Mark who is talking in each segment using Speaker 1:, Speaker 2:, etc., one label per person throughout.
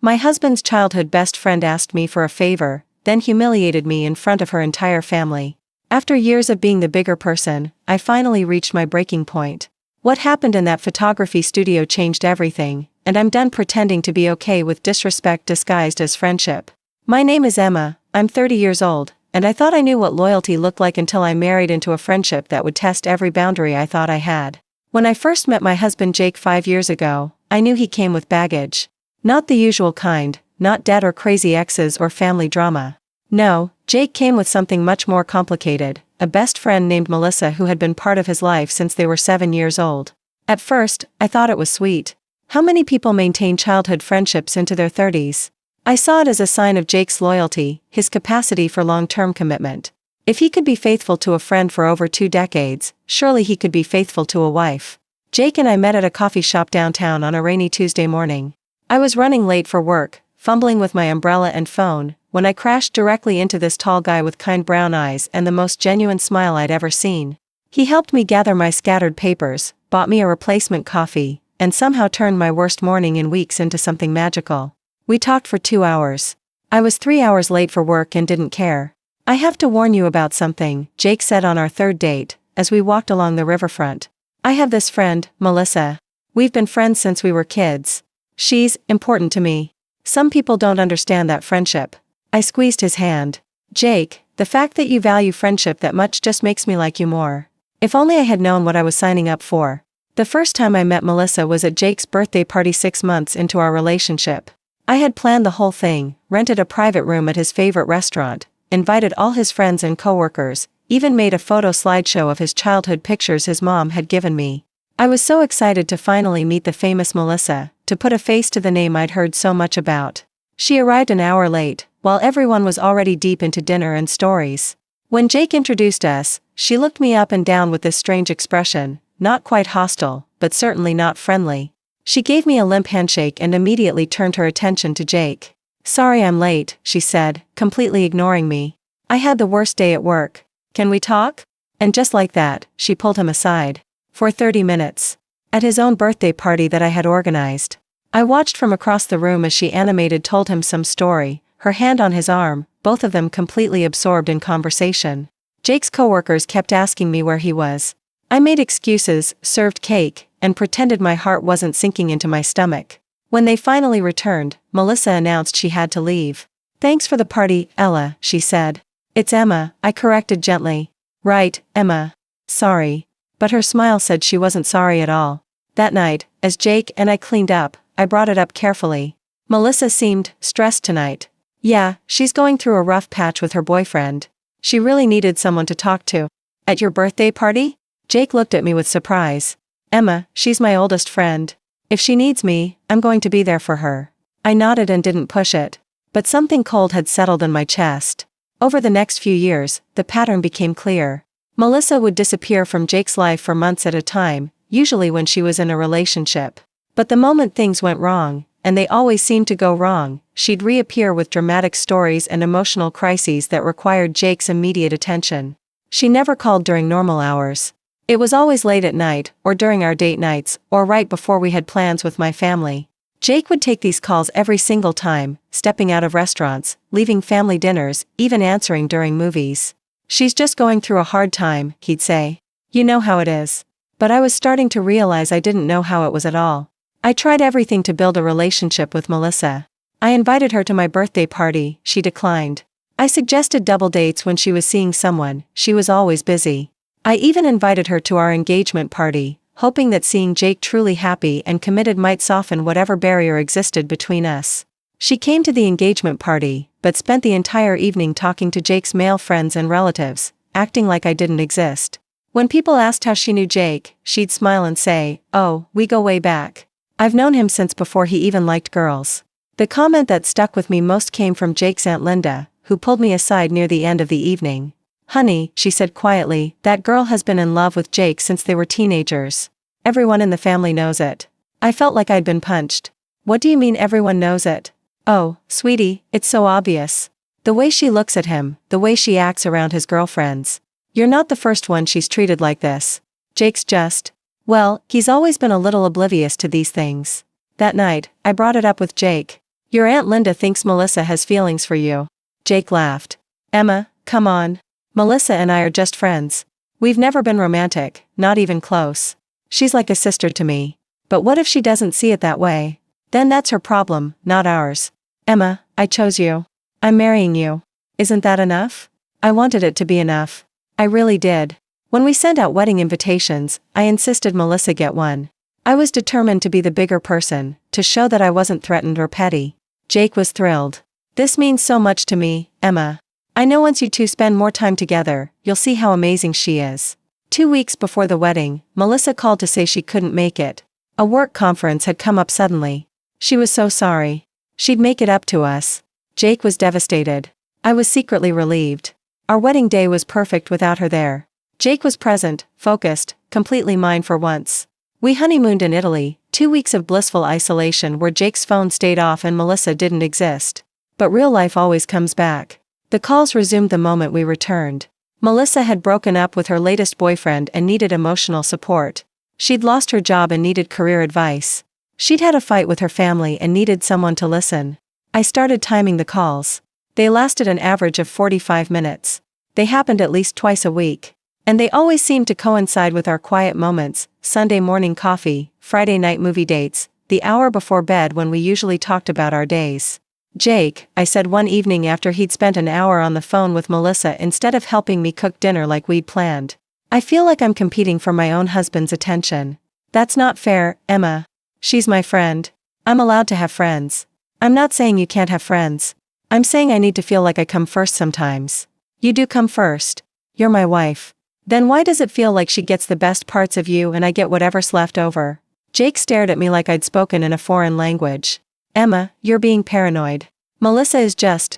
Speaker 1: My husband's childhood best friend asked me for a favor, then humiliated me in front of her entire family. After years of being the bigger person, I finally reached my breaking point. What happened in that photography studio changed everything, and I'm done pretending to be okay with disrespect disguised as friendship. My name is Emma, I'm 30 years old, and I thought I knew what loyalty looked like until I married into a friendship that would test every boundary I thought I had. When I first met my husband Jake 5 years ago, I knew he came with baggage. Not the usual kind, not debt or crazy exes or family drama. No, Jake came with something much more complicated, a best friend named Melissa who had been part of his life since they were 7 years old. At first, I thought it was sweet. How many people maintain childhood friendships into their 30s? I saw it as a sign of Jake's loyalty, his capacity for long-term commitment. If he could be faithful to a friend for over 2 decades, surely he could be faithful to a wife. Jake and I met at a coffee shop downtown on a rainy Tuesday morning. I was running late for work, fumbling with my umbrella and phone, when I crashed directly into this tall guy with kind brown eyes and the most genuine smile I'd ever seen. He helped me gather my scattered papers, bought me a replacement coffee, and somehow turned my worst morning in weeks into something magical. We talked for 2 hours. I was 3 hours late for work and didn't care. I have to warn you about something, Jake said on our third date, as we walked along the riverfront. I have this friend, Melissa. We've been friends since we were kids. She's important to me. Some people don't understand that friendship. I squeezed his hand. Jake, the fact that you value friendship that much just makes me like you more. If only I had known what I was signing up for. The first time I met Melissa was at Jake's birthday party 6 months into our relationship. I had planned the whole thing, rented a private room at his favorite restaurant, invited all his friends and coworkers, even made a photo slideshow of his childhood pictures his mom had given me. I was so excited to finally meet the famous Melissa, to put a face to the name I'd heard so much about. She arrived an hour late, while everyone was already deep into dinner and stories. When Jake introduced us, she looked me up and down with this strange expression, not quite hostile, but certainly not friendly. She gave me a limp handshake and immediately turned her attention to Jake. Sorry I'm late, she said, completely ignoring me. I had the worst day at work. Can we talk? And just like that, she pulled him aside. For 30 minutes. At his own birthday party that I had organized. I watched from across the room as she animated told him some story, her hand on his arm, both of them completely absorbed in conversation. Jake's coworkers kept asking me where he was. I made excuses, served cake, and pretended my heart wasn't sinking into my stomach. When they finally returned, Melissa announced she had to leave. Thanks for the party, Ella, she said. It's Emma, I corrected gently. Right, Emma. Sorry. But her smile said she wasn't sorry at all. That night, as Jake and I cleaned up, I brought it up carefully. Melissa seemed stressed tonight. Yeah, she's going through a rough patch with her boyfriend. She really needed someone to talk to. At your birthday party? Jake looked at me with surprise. Emma, she's my oldest friend. If she needs me, I'm going to be there for her. I nodded and didn't push it. But something cold had settled in my chest. Over the next few years, the pattern became clear. Melissa would disappear from Jake's life for months at a time, usually when she was in a relationship. But the moment things went wrong, and they always seemed to go wrong, she'd reappear with dramatic stories and emotional crises that required Jake's immediate attention. She never called during normal hours. It was always late at night, or during our date nights, or right before we had plans with my family. Jake would take these calls every single time, stepping out of restaurants, leaving family dinners, even answering during movies. She's just going through a hard time, he'd say. You know how it is. But I was starting to realize I didn't know how it was at all. I tried everything to build a relationship with Melissa. I invited her to my birthday party, she declined. I suggested double dates when she was seeing someone, she was always busy. I even invited her to our engagement party, hoping that seeing Jake truly happy and committed might soften whatever barrier existed between us. She came to the engagement party, but spent the entire evening talking to Jake's male friends and relatives, acting like I didn't exist. When people asked how she knew Jake, she'd smile and say, "Oh, we go way back. I've known him since before he even liked girls." The comment that stuck with me most came from Jake's Aunt Linda, who pulled me aside near the end of the evening. "Honey," she said quietly, "that girl has been in love with Jake since they were teenagers. Everyone in the family knows it." I felt like I'd been punched. What do you mean everyone knows it? Oh, sweetie, it's so obvious. The way she looks at him, the way she acts around his girlfriends. You're not the first one she's treated like this. Jake's just... Well, he's always been a little oblivious to these things. That night, I brought it up with Jake. Your Aunt Linda thinks Melissa has feelings for you. Jake laughed. Emma, come on. Melissa and I are just friends. We've never been romantic, not even close. She's like a sister to me. But what if she doesn't see it that way? Then that's her problem, not ours. Emma, I chose you. I'm marrying you. Isn't that enough? I wanted it to be enough. I really did. When we sent out wedding invitations, I insisted Melissa get one. I was determined to be the bigger person, to show that I wasn't threatened or petty. Jake was thrilled. This means so much to me, Emma. I know once you two spend more time together, you'll see how amazing she is. 2 weeks before the wedding, Melissa called to say she couldn't make it. A work conference had come up suddenly. She was so sorry. She'd make it up to us. Jake was devastated. I was secretly relieved. Our wedding day was perfect without her there. Jake was present, focused, completely mine for once. We honeymooned in Italy, 2 weeks of blissful isolation where Jake's phone stayed off and Melissa didn't exist. But real life always comes back. The calls resumed the moment we returned. Melissa had broken up with her latest boyfriend and needed emotional support. She'd lost her job and needed career advice. She'd had a fight with her family and needed someone to listen. I started timing the calls. They lasted an average of 45 minutes. They happened at least twice a week. And they always seemed to coincide with our quiet moments, Sunday morning coffee, Friday night movie dates, the hour before bed when we usually talked about our days. Jake, I said one evening after he'd spent an hour on the phone with Melissa instead of helping me cook dinner like we'd planned. I feel like I'm competing for my own husband's attention. That's not fair, Emma. She's my friend. I'm allowed to have friends. I'm not saying you can't have friends. I'm saying I need to feel like I come first sometimes. You do come first. You're my wife. Then why does it feel like she gets the best parts of you and I get whatever's left over? Jake stared at me like I'd spoken in a foreign language. Emma, you're being paranoid. Melissa is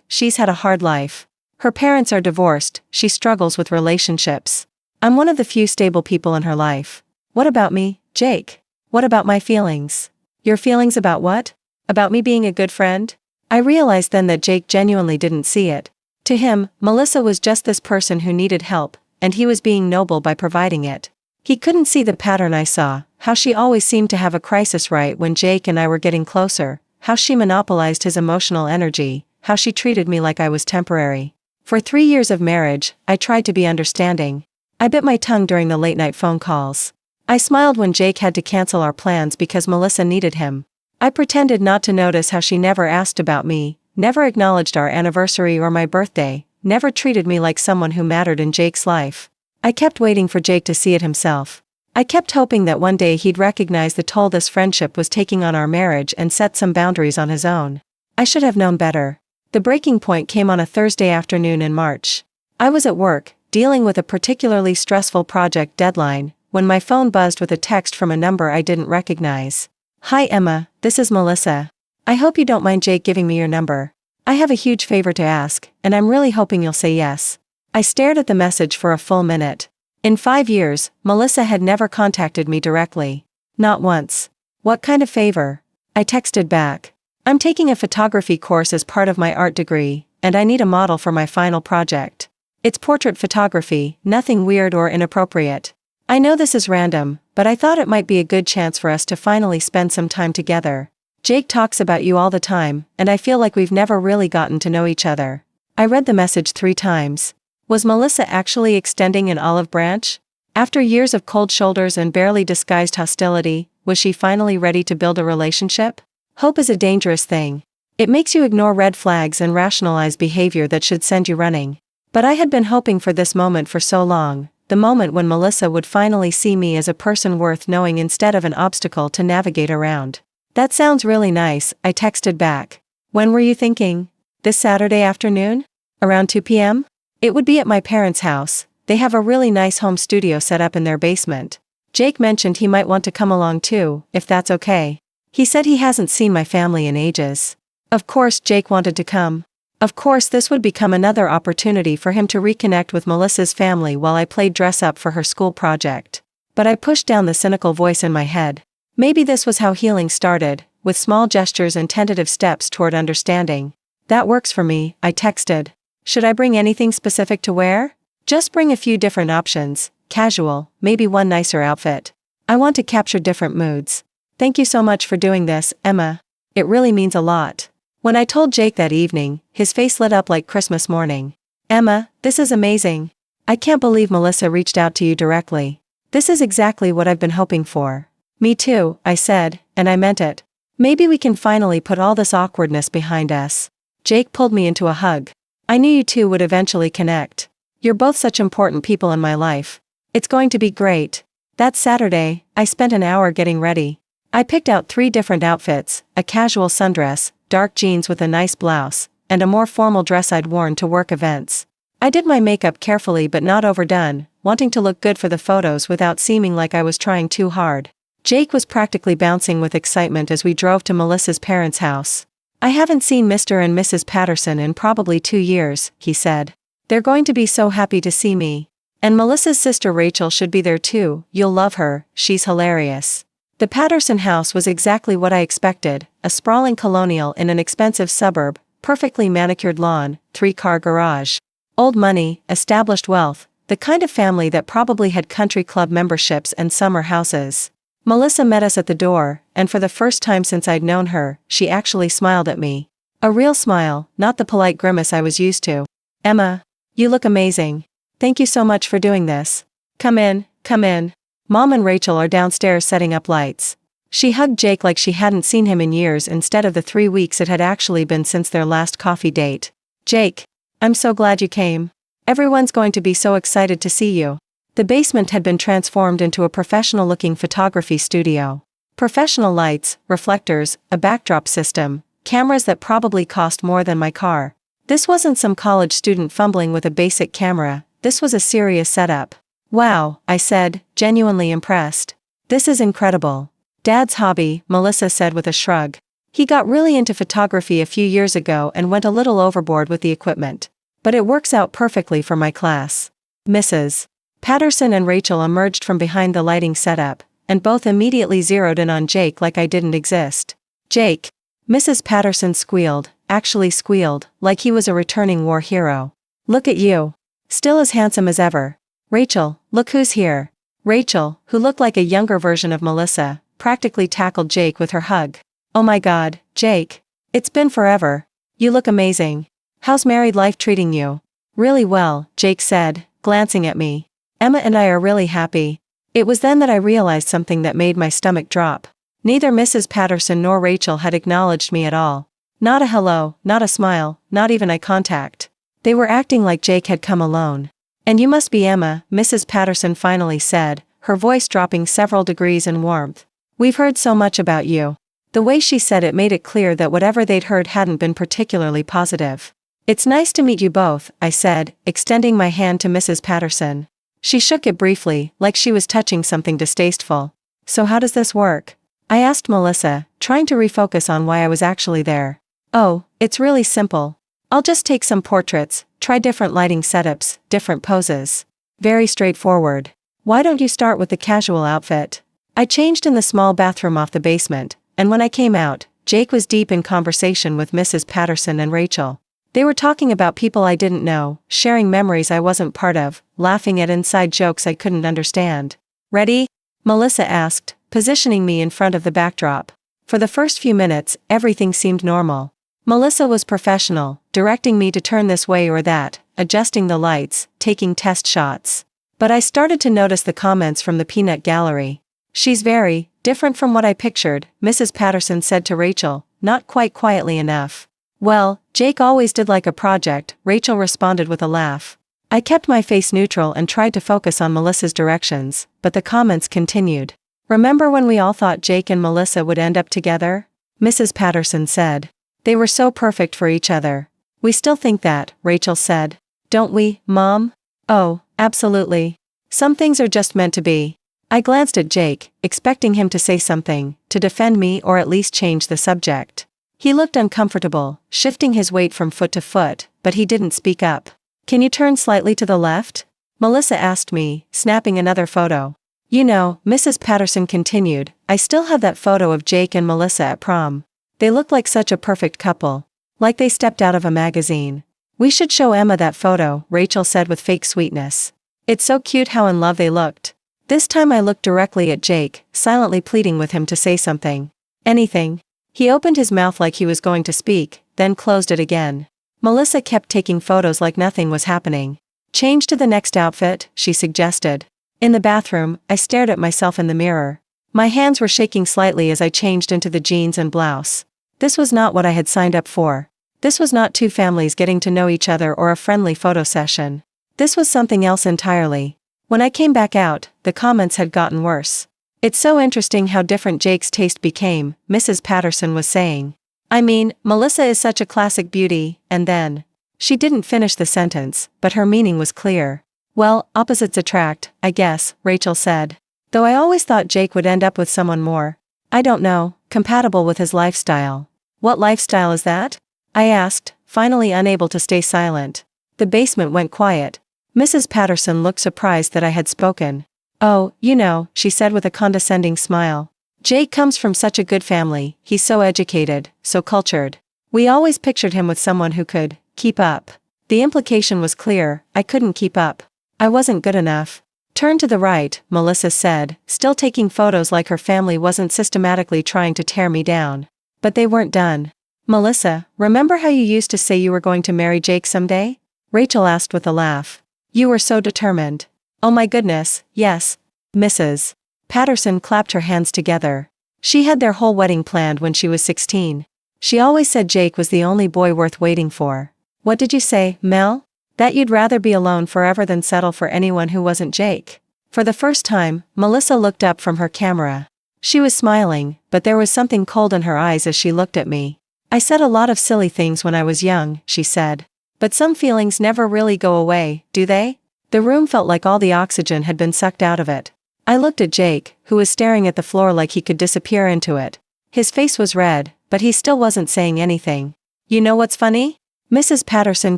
Speaker 1: she's had a hard life. Her parents are divorced, she struggles with relationships. I'm one of the few stable people in her life. What about me, Jake? What about my feelings? Your feelings about what? About me being a good friend? I realized then that Jake genuinely didn't see it. To him, Melissa was just this person who needed help, and he was being noble by providing it. He couldn't see the pattern I saw, how she always seemed to have a crisis right when Jake and I were getting closer, how she monopolized his emotional energy, how she treated me like I was temporary. For 3 years of marriage, I tried to be understanding. I bit my tongue during the late-night phone calls. I smiled when Jake had to cancel our plans because Melissa needed him. I pretended not to notice how she never asked about me, never acknowledged our anniversary or my birthday, never treated me like someone who mattered in Jake's life. I kept waiting for Jake to see it himself. I kept hoping that one day he'd recognize the toll this friendship was taking on our marriage and set some boundaries on his own. I should have known better. The breaking point came on a Thursday afternoon in March. I was at work, dealing with a particularly stressful project deadline, when my phone buzzed with a text from a number I didn't recognize. Hi Emma, this is Melissa. I hope you don't mind Jake giving me your number. I have a huge favor to ask, and I'm really hoping you'll say yes. I stared at the message for a full minute. In 5 years, Melissa had never contacted me directly. Not once. What kind of favor? I texted back. I'm taking a photography course as part of my art degree, and I need a model for my final project. It's portrait photography, nothing weird or inappropriate. I know this is random, but I thought it might be a good chance for us to finally spend some time together. Jake talks about you all the time, and I feel like we've never really gotten to know each other. I read the message 3 times. Was Melissa actually extending an olive branch? After years of cold shoulders and barely disguised hostility, was she finally ready to build a relationship? Hope is a dangerous thing. It makes you ignore red flags and rationalize behavior that should send you running. But I had been hoping for this moment for so long, the moment when Melissa would finally see me as a person worth knowing instead of an obstacle to navigate around. That sounds really nice, I texted back. When were you thinking? This Saturday afternoon? Around 2 p.m.? It would be at my parents' house. They have a really nice home studio set up in their basement. Jake mentioned he might want to come along too, if that's okay. He said he hasn't seen my family in ages. Of course Jake wanted to come. Of course this would become another opportunity for him to reconnect with Melissa's family while I played dress up for her school project. But I pushed down the cynical voice in my head. Maybe this was how healing started, with small gestures and tentative steps toward understanding. That works for me, I texted. Should I bring anything specific to wear? Just bring a few different options, casual, maybe one nicer outfit. I want to capture different moods. Thank you so much for doing this, Emma. It really means a lot. When I told Jake that evening, his face lit up like Christmas morning. Emma, this is amazing. I can't believe Melissa reached out to you directly. This is exactly what I've been hoping for. Me too, I said, and I meant it. Maybe we can finally put all this awkwardness behind us. Jake pulled me into a hug. I knew you two would eventually connect. You're both such important people in my life. It's going to be great. That Saturday, I spent an hour getting ready. I picked out 3 different outfits, a casual sundress, dark jeans with a nice blouse, and a more formal dress I'd worn to work events. I did my makeup carefully but not overdone, wanting to look good for the photos without seeming like I was trying too hard. Jake was practically bouncing with excitement as we drove to Melissa's parents' house. I haven't seen Mr. and Mrs. Patterson in probably 2 years, he said. They're going to be so happy to see me. And Melissa's sister Rachel should be there too, you'll love her, she's hilarious. The Patterson house was exactly what I expected, a sprawling colonial in an expensive suburb, perfectly manicured lawn, 3-car garage. Old money, established wealth, the kind of family that probably had country club memberships and summer houses. Melissa met us at the door, and for the first time since I'd known her, she actually smiled at me. A real smile, not the polite grimace I was used to. Emma, you look amazing. Thank you so much for doing this. Come in, come in. Mom and Rachel are downstairs setting up lights. She hugged Jake like she hadn't seen him in years instead of the 3 weeks it had actually been since their last coffee date. Jake, I'm so glad you came. Everyone's going to be so excited to see you. The basement had been transformed into a professional-looking photography studio. Professional lights, reflectors, a backdrop system, cameras that probably cost more than my car. This wasn't some college student fumbling with a basic camera, this was a serious setup. Wow, I said, genuinely impressed. This is incredible. Dad's hobby, Melissa said with a shrug. He got really into photography a few years ago and went a little overboard with the equipment. But it works out perfectly for my class. Mrs. Patterson and Rachel emerged from behind the lighting setup, and both immediately zeroed in on Jake like I didn't exist. Jake. Mrs. Patterson squealed, actually squealed, like he was a returning war hero. Look at you. Still as handsome as ever. Rachel, look who's here. Rachel, who looked like a younger version of Melissa, practically tackled Jake with her hug. Oh my God, Jake. It's been forever. You look amazing. How's married life treating you? Really well, Jake said, glancing at me. Emma and I are really happy. It was then that I realized something that made my stomach drop. Neither Mrs. Patterson nor Rachel had acknowledged me at all. Not a hello, not a smile, not even eye contact. They were acting like Jake had come alone. And you must be Emma, Mrs. Patterson finally said, her voice dropping several degrees in warmth. We've heard so much about you. The way she said it made it clear that whatever they'd heard hadn't been particularly positive. It's nice to meet you both, I said, extending my hand to Mrs. Patterson. She shook it briefly, like she was touching something distasteful. So how does this work? I asked Melissa, trying to refocus on why I was actually there. Oh, it's really simple. I'll just take some portraits, try different lighting setups, different poses. Very straightforward. Why don't you start with the casual outfit? I changed in the small bathroom off the basement, and when I came out, Jake was deep in conversation with Mrs. Patterson and Rachel. They were talking about people I didn't know, sharing memories I wasn't part of, laughing at inside jokes I couldn't understand. Ready? Melissa asked, positioning me in front of the backdrop. For the first few minutes, everything seemed normal. Melissa was professional, directing me to turn this way or that, adjusting the lights, taking test shots. But I started to notice the comments from the peanut gallery. She's very different from what I pictured, Mrs. Patterson said to Rachel, not quite quietly enough. Well, Jake always did like a project, Rachel responded with a laugh. I kept my face neutral and tried to focus on Melissa's directions, but the comments continued. Remember when we all thought Jake and Melissa would end up together? Mrs. Patterson said. They were so perfect for each other. We still think that, Rachel said. Don't we, Mom? Oh, absolutely. Some things are just meant to be. I glanced at Jake, expecting him to say something, to defend me or at least change the subject. He looked uncomfortable, shifting his weight from foot to foot, but he didn't speak up. Can you turn slightly to the left? Melissa asked me, snapping another photo. You know, Mrs. Patterson continued, I still have that photo of Jake and Melissa at prom. They look like such a perfect couple. Like they stepped out of a magazine. We should show Emma that photo, Rachel said with fake sweetness. It's so cute how in love they looked. This time I looked directly at Jake, silently pleading with him to say something. Anything. He opened his mouth like he was going to speak, then closed it again. Melissa kept taking photos like nothing was happening. "Change to the next outfit," she suggested. In the bathroom, I stared at myself in the mirror. My hands were shaking slightly as I changed into the jeans and blouse. This was not what I had signed up for. This was not two families getting to know each other or a friendly photo session. This was something else entirely. When I came back out, the comments had gotten worse. "It's so interesting how different Jake's taste became," Mrs. Patterson was saying. "I mean, Melissa is such a classic beauty," and then. She didn't finish the sentence, but her meaning was clear. "Well, opposites attract, I guess," Rachel said. "Though I always thought Jake would end up with someone more, I don't know, compatible with his lifestyle." "What lifestyle is that?" I asked, finally unable to stay silent. The basement went quiet. Mrs. Patterson looked surprised that I had spoken. "Oh, you know," she said with a condescending smile. "Jake comes from such a good family, he's so educated, so cultured. We always pictured him with someone who could keep up." The implication was clear, I couldn't keep up. I wasn't good enough. "Turn to the right," Melissa said, still taking photos like her family wasn't systematically trying to tear me down. But they weren't done. "Melissa, remember how you used to say you were going to marry Jake someday?" Rachel asked with a laugh. "You were so determined." "Oh my goodness, yes." Mrs. Patterson clapped her hands together. She had their whole wedding planned when she was 16. She always said Jake was the only boy worth waiting for. "What did you say, Mel?" "That you'd rather be alone forever than settle for anyone who wasn't Jake." For the first time, Melissa looked up from her camera. She was smiling, but there was something cold in her eyes as she looked at me. "I said a lot of silly things when I was young," she said. "But some feelings never really go away, do they?" The room felt like all the oxygen had been sucked out of it. I looked at Jake, who was staring at the floor like he could disappear into it. His face was red, but he still wasn't saying anything. "You know what's funny?" Mrs. Patterson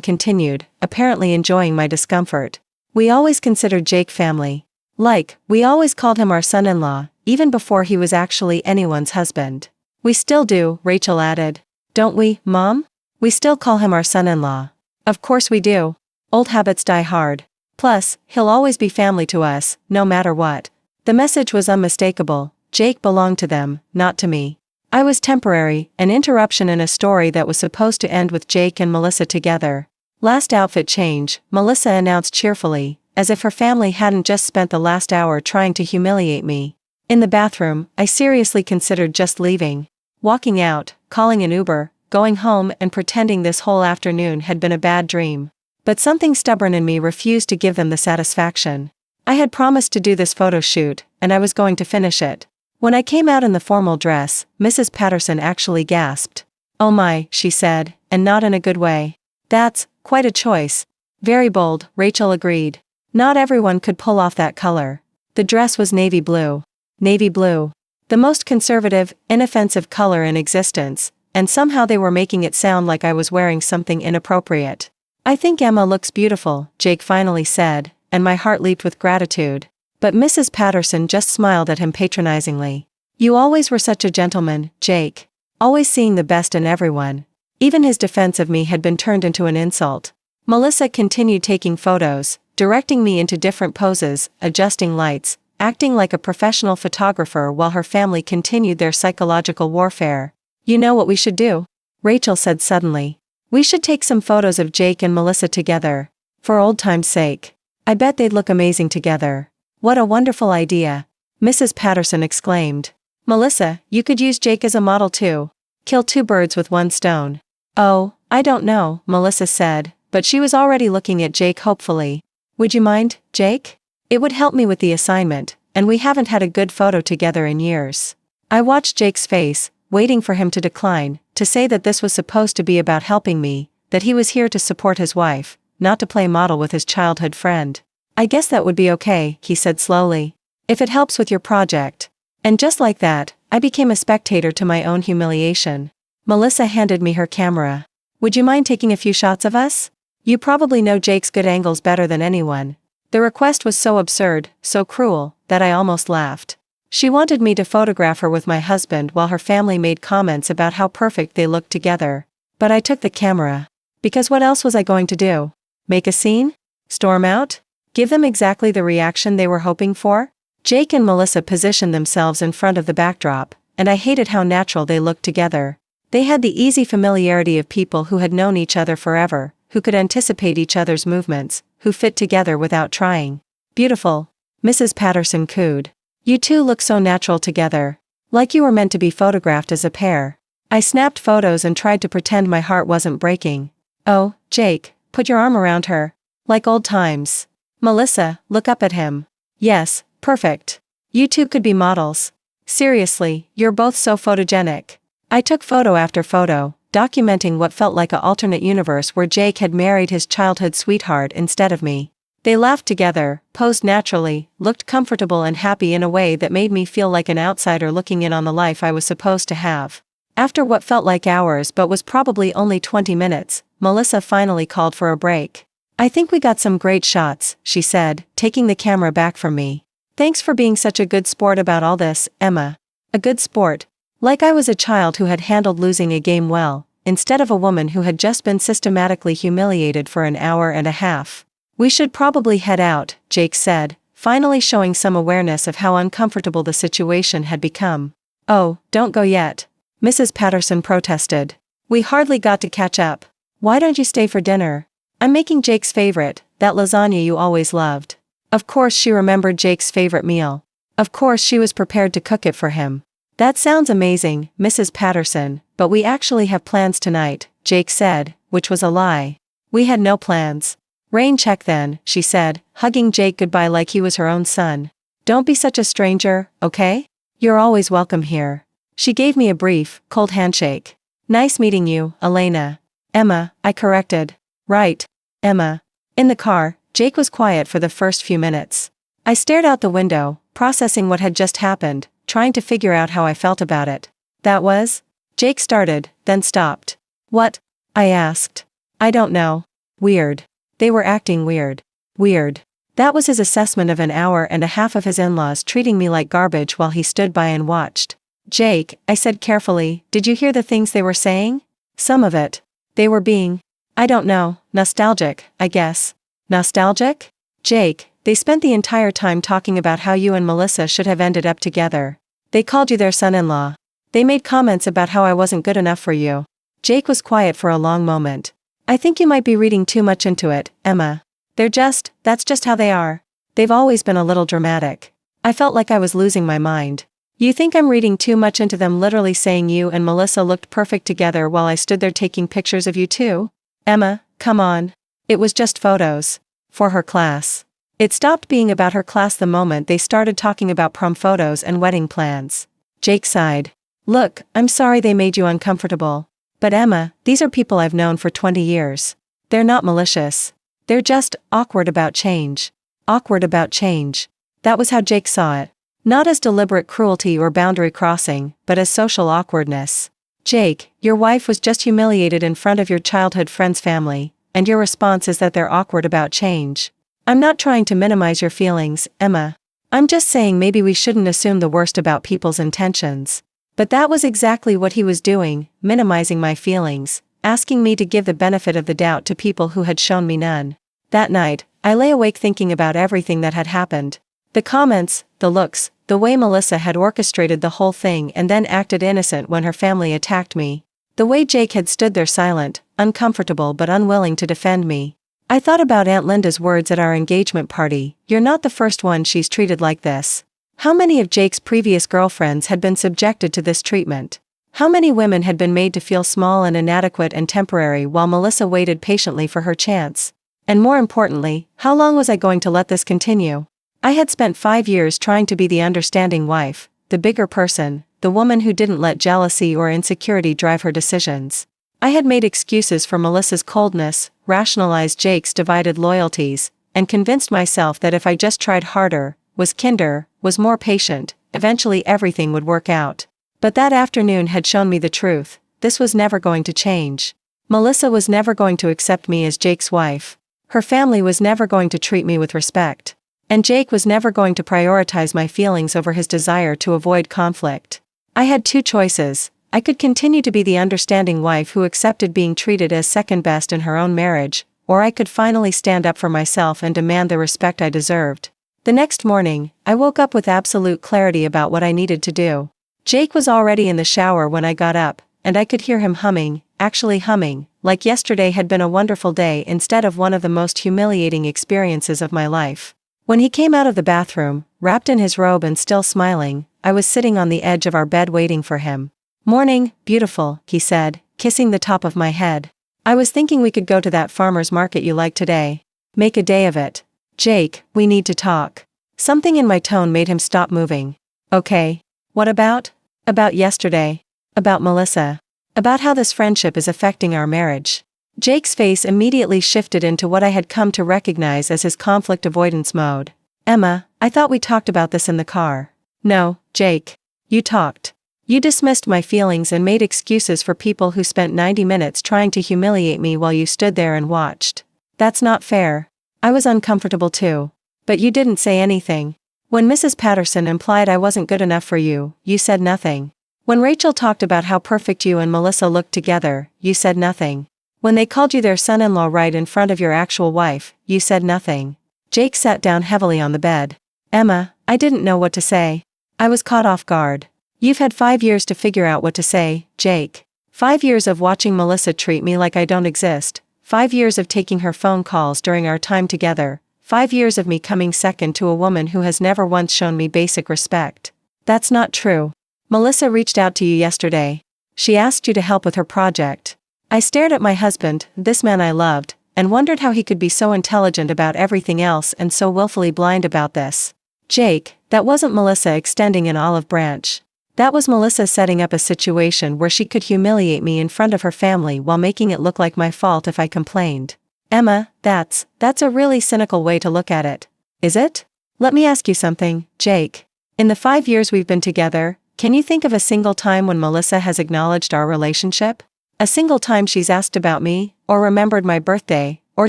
Speaker 1: continued, apparently enjoying my discomfort. "We always considered Jake family. Like, we always called him our son-in-law, even before he was actually anyone's husband." "We still do," Rachel added. "Don't we, Mom?" "We still call him our son-in-law." "Of course we do. Old habits die hard. Plus, he'll always be family to us, no matter what." The message was unmistakable. Jake belonged to them, not to me. I was temporary, an interruption in a story that was supposed to end with Jake and Melissa together. "Last outfit change," Melissa announced cheerfully, as if her family hadn't just spent the last hour trying to humiliate me. In the bathroom, I seriously considered just leaving. Walking out, calling an Uber, going home and pretending this whole afternoon had been a bad dream. But something stubborn in me refused to give them the satisfaction. I had promised to do this photo shoot, and I was going to finish it. When I came out in the formal dress, Mrs. Patterson actually gasped. "Oh my," she said, and not in a good way. "That's quite a choice." "Very bold," Rachel agreed. "Not everyone could pull off that color." The dress was navy blue. Navy blue. The most conservative, inoffensive color in existence, and somehow they were making it sound like I was wearing something inappropriate. "I think Emma looks beautiful," Jake finally said, and my heart leaped with gratitude. But Mrs. Patterson just smiled at him patronizingly. "You always were such a gentleman, Jake. Always seeing the best in everyone." Even his defense of me had been turned into an insult. Melissa continued taking photos, directing me into different poses, adjusting lights, acting like a professional photographer while her family continued their psychological warfare. "You know what we should do?" Rachel said suddenly. "We should take some photos of Jake and Melissa together. For old time's sake. I bet they'd look amazing together." "What a wonderful idea," Mrs. Patterson exclaimed. "Melissa, you could use Jake as a model too. Kill two birds with one stone." "Oh, I don't know," Melissa said, but she was already looking at Jake hopefully. "Would you mind, Jake? It would help me with the assignment, and we haven't had a good photo together in years." I watched Jake's face, waiting for him to decline, to say that this was supposed to be about helping me, that he was here to support his wife, not to play model with his childhood friend. "I guess that would be okay," he said slowly. "If it helps with your project." And just like that, I became a spectator to my own humiliation. Melissa handed me her camera. "Would you mind taking a few shots of us? You probably know Jake's good angles better than anyone." The request was so absurd, so cruel, that I almost laughed. She wanted me to photograph her with my husband while her family made comments about how perfect they looked together. But I took the camera. Because what else was I going to do? Make a scene? Storm out? Give them exactly the reaction they were hoping for? Jake and Melissa positioned themselves in front of the backdrop, and I hated how natural they looked together. They had the easy familiarity of people who had known each other forever, who could anticipate each other's movements, who fit together without trying. Beautiful. Mrs. Patterson cooed. You two look so natural together. Like you were meant to be photographed as a pair. I snapped photos and tried to pretend my heart wasn't breaking. Oh, Jake, put your arm around her. Like old times. Melissa, look up at him. Yes, perfect. You two could be models. Seriously, you're both so photogenic. I took photo after photo, documenting what felt like an alternate universe where Jake had married his childhood sweetheart instead of me. They laughed together, posed naturally, looked comfortable and happy in a way that made me feel like an outsider looking in on the life I was supposed to have. After what felt like hours but was probably only 20 minutes, Melissa finally called for a break. I think we got some great shots, she said, taking the camera back from me. Thanks for being such a good sport about all this, Emma. A good sport. Like I was a child who had handled losing a game well, instead of a woman who had just been systematically humiliated for an hour and a half. We should probably head out, Jake said, finally showing some awareness of how uncomfortable the situation had become. Oh, don't go yet. Mrs. Patterson protested. We hardly got to catch up. Why don't you stay for dinner? I'm making Jake's favorite, that lasagna you always loved. Of course she remembered Jake's favorite meal. Of course she was prepared to cook it for him. That sounds amazing, Mrs. Patterson, but we actually have plans tonight, Jake said, which was a lie. We had no plans. Rain check then, she said, hugging Jake goodbye like he was her own son. Don't be such a stranger, okay? You're always welcome here. She gave me a brief, cold handshake. Nice meeting you, Elena. Emma, I corrected. Right. Emma. In the car, Jake was quiet for the first few minutes. I stared out the window, processing what had just happened, trying to figure out how I felt about it. That was? Jake started, then stopped. What? I asked. I don't know. Weird. They were acting weird. Weird. That was his assessment of an hour and a half of his in-laws treating me like garbage while he stood by and watched. Jake, I said carefully, did you hear the things they were saying? Some of it. They were being, I don't know, nostalgic, I guess. Nostalgic? Jake, they spent the entire time talking about how you and Melissa should have ended up together. They called you their son-in-law. They made comments about how I wasn't good enough for you. Jake was quiet for a long moment. I think you might be reading too much into it, Emma. That's just how they are. They've always been a little dramatic. I felt like I was losing my mind. You think I'm reading too much into them literally saying you and Melissa looked perfect together while I stood there taking pictures of you too? Emma, come on. It was just photos. For her class. It stopped being about her class the moment they started talking about prom photos and wedding plans. Jake sighed. Look, I'm sorry they made you uncomfortable. But Emma, these are people I've known for 20 years. They're not malicious. They're just awkward about change. Awkward about change. That was how Jake saw it. Not as deliberate cruelty or boundary crossing, but as social awkwardness. Jake, your wife was just humiliated in front of your childhood friend's family, and your response is that they're awkward about change. I'm not trying to minimize your feelings, Emma. I'm just saying maybe we shouldn't assume the worst about people's intentions. But that was exactly what he was doing, minimizing my feelings, asking me to give the benefit of the doubt to people who had shown me none. That night, I lay awake thinking about everything that had happened. The comments, the looks, the way Melissa had orchestrated the whole thing and then acted innocent when her family attacked me. The way Jake had stood there silent, uncomfortable but unwilling to defend me. I thought about Aunt Linda's words at our engagement party, "You're not the first one she's treated like this." How many of Jake's previous girlfriends had been subjected to this treatment? How many women had been made to feel small and inadequate and temporary while Melissa waited patiently for her chance? And more importantly, how long was I going to let this continue? I had spent 5 years trying to be the understanding wife, the bigger person, the woman who didn't let jealousy or insecurity drive her decisions. I had made excuses for Melissa's coldness, rationalized Jake's divided loyalties, and convinced myself that if I just tried harder, was kinder, was more patient, eventually everything would work out. But that afternoon had shown me the truth. This was never going to change. Melissa was never going to accept me as Jake's wife. Her family was never going to treat me with respect. And Jake was never going to prioritize my feelings over his desire to avoid conflict. I had two choices. I could continue to be the understanding wife who accepted being treated as second best in her own marriage, or I could finally stand up for myself and demand the respect I deserved. The next morning, I woke up with absolute clarity about what I needed to do. Jake was already in the shower when I got up, and I could hear him humming, actually humming, like yesterday had been a wonderful day instead of one of the most humiliating experiences of my life. When he came out of the bathroom, wrapped in his robe and still smiling, I was sitting on the edge of our bed waiting for him. "Morning, beautiful," he said, kissing the top of my head. "I was thinking we could go to that farmer's market you like today. Make a day of it. Jake, we need to talk." Something in my tone made him stop moving. "Okay. What about?" "About yesterday. About Melissa. About how this friendship is affecting our marriage." Jake's face immediately shifted into what I had come to recognize as his conflict avoidance mode. "Emma, I thought we talked about this in the car." "No, Jake. You talked. You dismissed my feelings and made excuses for people who spent 90 minutes trying to humiliate me while you stood there and watched. That's not fair." I was uncomfortable too. "But you didn't say anything. When Mrs. Patterson implied I wasn't good enough for you, you said nothing. When Rachel talked about how perfect you and Melissa looked together, you said nothing. When they called you their son-in-law right in front of your actual wife, you said nothing." Jake sat down heavily on the bed. "Emma, I didn't know what to say. I was caught off guard. You've had 5 years to figure out what to say, Jake. 5 years of watching Melissa treat me like I don't exist. 5 years of taking her phone calls during our time together. 5 years of me coming second to a woman who has never once shown me basic respect. That's not true. Melissa reached out to you yesterday. She asked you to help with her project. I stared at my husband, this man I loved, and wondered how he could be so intelligent about everything else and so willfully blind about this. Jake, that wasn't Melissa extending an olive branch. That was Melissa setting up a situation where she could humiliate me in front of her family while making it look like my fault if I complained. Emma, that's a really cynical way to look at it. Is it? Let me ask you something, Jake. In the 5 years we've been together, can you think of a single time when Melissa has acknowledged our relationship? A single time she's asked about me, or remembered my birthday, or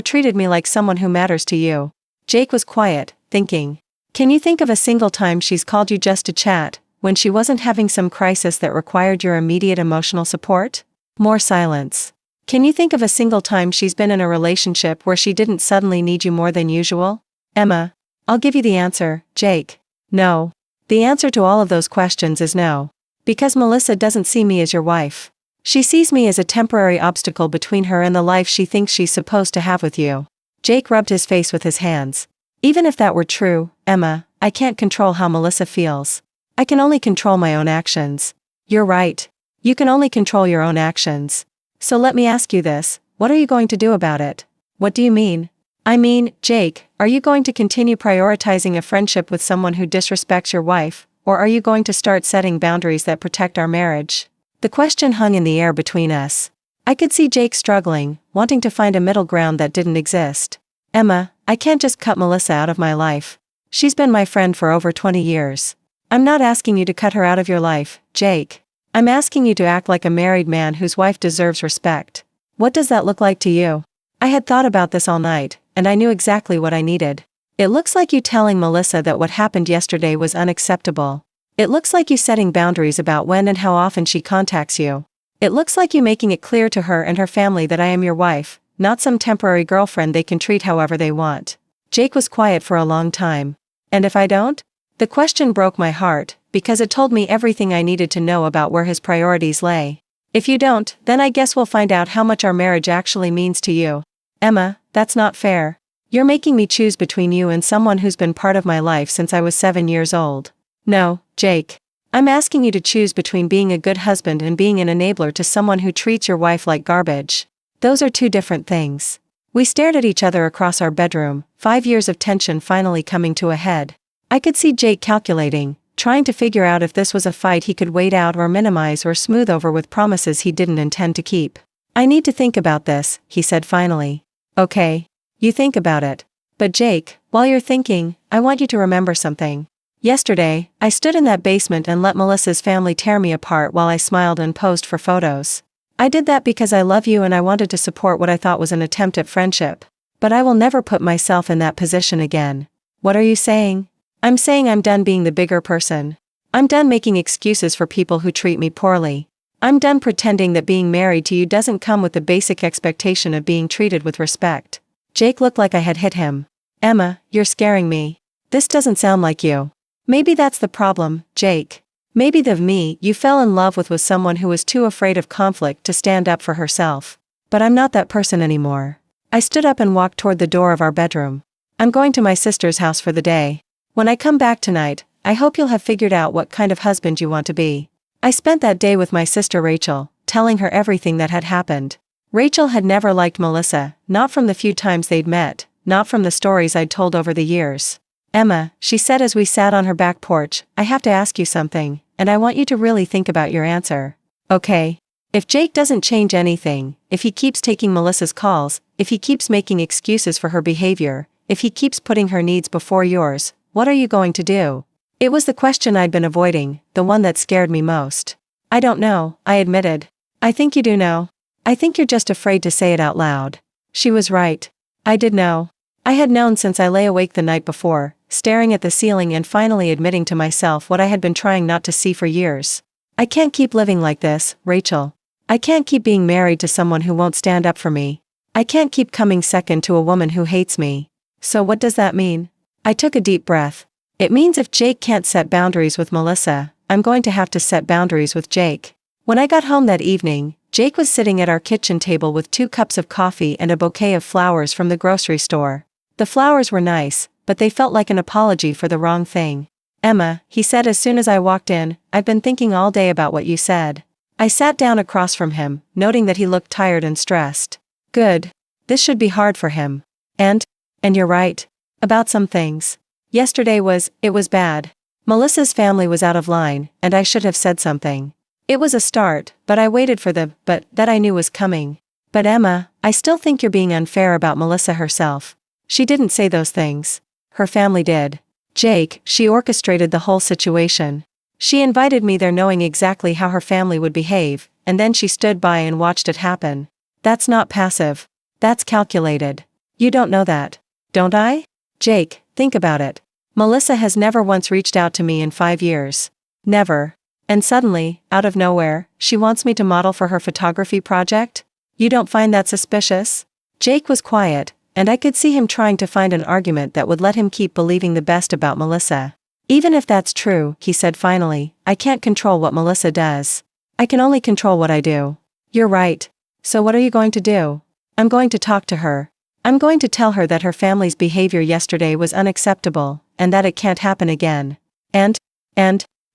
Speaker 1: treated me like someone who matters to you?" Jake was quiet, thinking. "Can you think of a single time she's called you just to chat, when she wasn't having some crisis that required your immediate emotional support?" More silence. "Can you think of a single time she's been in a relationship where she didn't suddenly need you more than usual?" "Emma, I'll give you the answer, Jake. No. The answer to all of those questions is no. Because Melissa doesn't see me as your wife. She sees me as a temporary obstacle between her and the life she thinks she's supposed to have with you." Jake rubbed his face with his hands. "Even if that were true, Emma, I can't control how Melissa feels. I can only control my own actions." "You're right. You can only control your own actions. So let me ask you this, what are you going to do about it?" "What do you mean?" "I mean, Jake, are you going to continue prioritizing a friendship with someone who disrespects your wife, or are you going to start setting boundaries that protect our marriage?" The question hung in the air between us. I could see Jake struggling, wanting to find a middle ground that didn't exist. "Emma, I can't just cut Melissa out of my life. She's been my friend for over 20 years. I'm not asking you to cut her out of your life, Jake. I'm asking you to act like a married man whose wife deserves respect. What does that look like to you?" I had thought about this all night, and I knew exactly what I needed. "It looks like you telling Melissa that what happened yesterday was unacceptable. It looks like you setting boundaries about when and how often she contacts you. It looks like you making it clear to her and her family that I am your wife, not some temporary girlfriend they can treat however they want." Jake was quiet for a long time. "And if I don't?" The question broke my heart, because it told me everything I needed to know about where his priorities lay. "If you don't, then I guess we'll find out how much our marriage actually means to you." "Emma, that's not fair. You're making me choose between you and someone who's been part of my life since I was 7 years old." "No, Jake. I'm asking you to choose between being a good husband and being an enabler to someone who treats your wife like garbage. Those are two different things." We stared at each other across our bedroom, 5 years of tension finally coming to a head. I could see Jake calculating, trying to figure out if this was a fight he could wait out or minimize or smooth over with promises he didn't intend to keep. "I need to think about this," he said finally. "Okay. You think about it. But Jake, while you're thinking, I want you to remember something. Yesterday, I stood in that basement and let Melissa's family tear me apart while I smiled and posed for photos. I did that because I love you and I wanted to support what I thought was an attempt at friendship. But I will never put myself in that position again." "What are you saying?" "I'm saying I'm done being the bigger person. I'm done making excuses for people who treat me poorly. I'm done pretending that being married to you doesn't come with the basic expectation of being treated with respect." Jake looked like I had hit him. "Emma, you're scaring me. This doesn't sound like you." "Maybe that's the problem, Jake. Maybe the me you fell in love with was someone who was too afraid of conflict to stand up for herself. But I'm not that person anymore. I stood up and walked toward the door of our bedroom. I'm going to my sister's house for the day. When I come back tonight, I hope you'll have figured out what kind of husband you want to be. I spent that day with my sister Rachel, telling her everything that had happened. Rachel had never liked Melissa, not from the few times they'd met, not from the stories I'd told over the years. Emma, she said as we sat on her back porch, I have to ask you something, and I want you to really think about your answer. Okay? If Jake doesn't change anything, if he keeps taking Melissa's calls, if he keeps making excuses for her behavior, if he keeps putting her needs before yours, what are you going to do? It was the question I'd been avoiding, the one that scared me most. I don't know, I admitted. I think you do know. I think you're just afraid to say it out loud. She was right. I did know. I had known since I lay awake the night before, staring at the ceiling and finally admitting to myself what I had been trying not to see for years. I can't keep living like this, Rachel. I can't keep being married to someone who won't stand up for me. I can't keep coming second to a woman who hates me. So what does that mean? I took a deep breath. It means if Jake can't set boundaries with Melissa, I'm going to have to set boundaries with Jake. When I got home that evening, Jake was sitting at our kitchen table with 2 cups of coffee and a bouquet of flowers from the grocery store. The flowers were nice, but they felt like an apology for the wrong thing. Emma, he said as soon as I walked in, I've been thinking all day about what you said. I sat down across from him, noting that he looked tired and stressed. Good. This should be hard for him. And you're right. About some things. Yesterday it was bad. Melissa's family was out of line, and I should have said something. It was a start, but I waited for but that I knew was coming. But Emma, I still think you're being unfair about Melissa herself. She didn't say those things. Her family did. Jake, she orchestrated the whole situation. She invited me there knowing exactly how her family would behave, and then she stood by and watched it happen. That's not passive. That's calculated. You don't know that. Don't I? Jake, think about it. Melissa has never once reached out to me in 5 years. Never. And suddenly, out of nowhere, she wants me to model for her photography project? You don't find that suspicious? Jake was quiet, and I could see him trying to find an argument that would let him keep believing the best about Melissa. Even if that's true, he said finally, I can't control what Melissa does. I can only control what I do. You're right. So what are you going to do? I'm going to talk to her. I'm going to tell her that her family's behavior yesterday was unacceptable, and that it can't happen again. And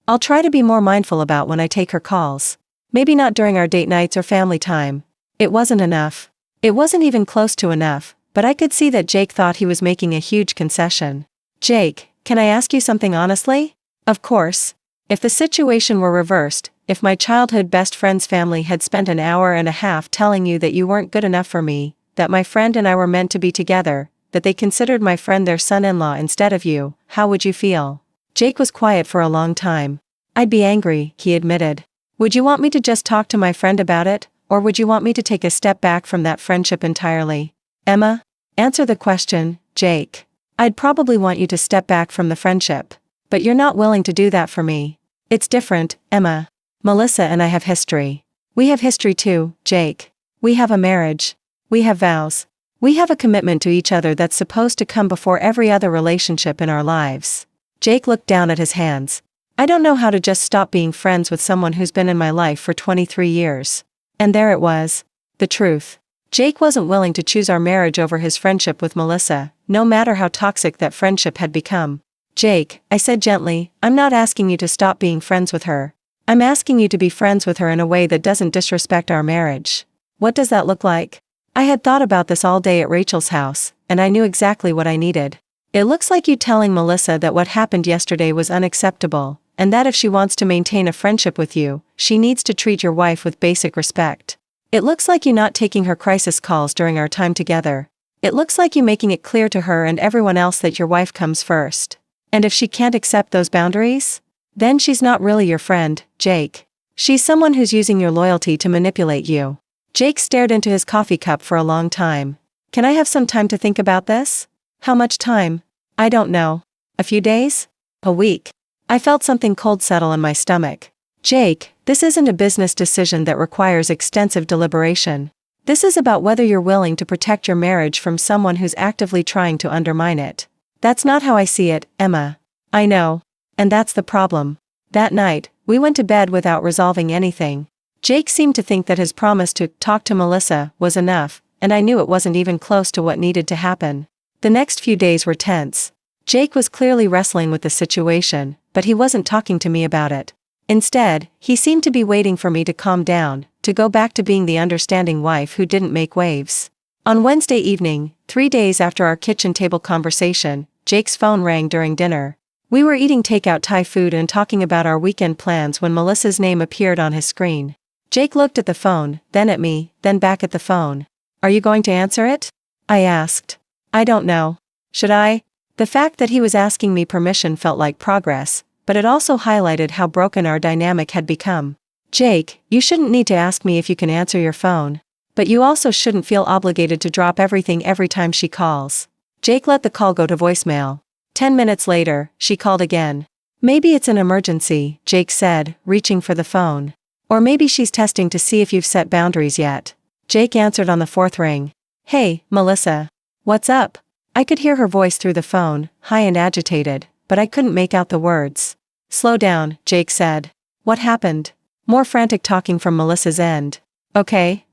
Speaker 1: I'll try to be more mindful about when I take her calls. Maybe not during our date nights or family time. It wasn't enough. It wasn't even close to enough, but I could see that Jake thought he was making a huge concession. Jake, can I ask you something honestly? Of course. If the situation were reversed, if my childhood best friend's family had spent an hour and a half telling you that you weren't good enough for me, that my friend and I were meant to be together, that they considered my friend their son-in-law instead of you, how would you feel? Jake was quiet for a long time. I'd be angry, he admitted. Would you want me to just talk to my friend about it, or would you want me to take a step back from that friendship entirely? Emma? Answer the question, Jake. I'd probably want you to step back from the friendship. But you're not willing to do that for me. It's different, Emma. Melissa and I have history. We have history too, Jake. We have a marriage. We have vows. We have a commitment to each other that's supposed to come before every other relationship in our lives. Jake looked down at his hands. I don't know how to just stop being friends with someone who's been in my life for 23 years. And there it was. The truth. Jake wasn't willing to choose our marriage over his friendship with Melissa, no matter how toxic that friendship had become. Jake, I said gently, I'm not asking you to stop being friends with her. I'm asking you to be friends with her in a way that doesn't disrespect our marriage. What does that look like? I had thought about this all day at Rachel's house, and I knew exactly what I needed. It looks like you telling Melissa that what happened yesterday was unacceptable, and that if she wants to maintain a friendship with you, she needs to treat your wife with basic respect. It looks like you not taking her crisis calls during our time together. It looks like you making it clear to her and everyone else that your wife comes first. And if she can't accept those boundaries? Then she's not really your friend, Jake. She's someone who's using your loyalty to manipulate you. Jake stared into his coffee cup for a long time. Can I have some time to think about this? How much time? I don't know. A few days? A week? I felt something cold settle in my stomach. Jake, this isn't a business decision that requires extensive deliberation. This is about whether you're willing to protect your marriage from someone who's actively trying to undermine it. That's not how I see it, Emma. I know. And that's the problem. That night, we went to bed without resolving anything. Jake seemed to think that his promise to talk to Melissa was enough, and I knew it wasn't even close to what needed to happen. The next few days were tense. Jake was clearly wrestling with the situation, but he wasn't talking to me about it. Instead, he seemed to be waiting for me to calm down, to go back to being the understanding wife who didn't make waves. On Wednesday evening, 3 days after our kitchen table conversation, Jake's phone rang during dinner. We were eating takeout Thai food and talking about our weekend plans when Melissa's name appeared on his screen. Jake looked at the phone, then at me, then back at the phone. "Are you going to answer it?" I asked. "I don't know. Should I?" The fact that he was asking me permission felt like progress, but it also highlighted how broken our dynamic had become. "Jake, you shouldn't need to ask me if you can answer your phone. But you also shouldn't feel obligated to drop everything every time she calls." Jake let the call go to voicemail. 10 minutes later, she called again. "Maybe it's an emergency," Jake said, reaching for the phone. "Or maybe she's testing to see if you've set boundaries yet." Jake answered on the 4th ring. "Hey, Melissa. What's up?" I could hear her voice through the phone, high and agitated, but I couldn't make out the words. "Slow down," Jake said. "What happened?" More frantic talking from Melissa's end. Okay.